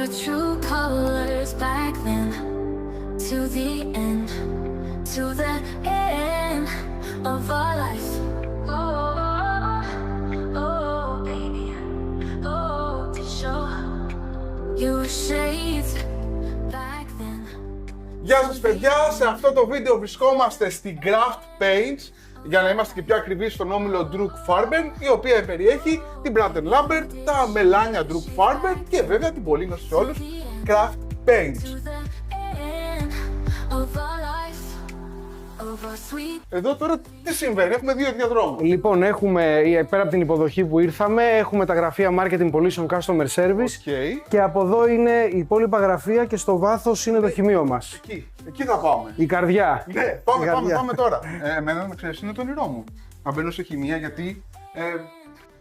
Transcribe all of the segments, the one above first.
your true colors back then. To the end, to the end of our life. Oh, baby, oh, to show your shades back then. Γεια σας παιδιά, σε αυτό το βίντεο βρισκόμαστε στην Craft Paints για να είμαστε και πιο ακριβείς στον όμιλο Druk Farben, η οποία περιέχει την Brand Lambert, τα μελάνια Druk Farben και βέβαια την πολύ γνωστή σε όλους Craft Paints. Εδώ τώρα τι συμβαίνει, έχουμε δύο διαδρόμους. Λοιπόν, έχουμε πέρα από την υποδοχή που ήρθαμε, έχουμε τα γραφεία Marketing Pollution Customer Service. Και από εδώ είναι η υπόλοιπα γραφεία και στο βάθος είναι το χημείο μας. Εκεί θα πάμε. Η καρδιά. Ναι, πάμε τώρα. Εμένα να ξέρεις, είναι το όνειρό μου. Να μπαίνω σε χημεία γιατί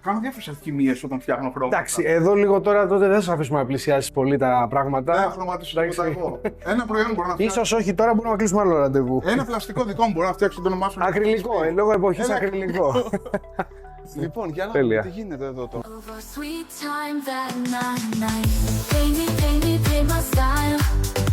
κάνω διάφορες αλχημίες όταν φτιάχνω χρώματα. Εντάξει, εδώ λίγο τώρα τότε δεν θα αφήσουμε να πλησιάσεις πολύ τα πράγματα. Δεν χρωματίσω τίποτα εγώ. Ένα προϊόν μπορώ να φτιάξω. Ίσως όχι, τώρα μπορούμε να κλείσουμε άλλο ραντεβού. Ένα πλαστικό δικό μου μπορώ να φτιάξω το όνομά σου. Ακριλικό, λόγω εποχής ακριλικό. Λοιπόν, για να δούμε τι γίνεται εδώ τώρα. Over sweet time that night. Paint me, my style.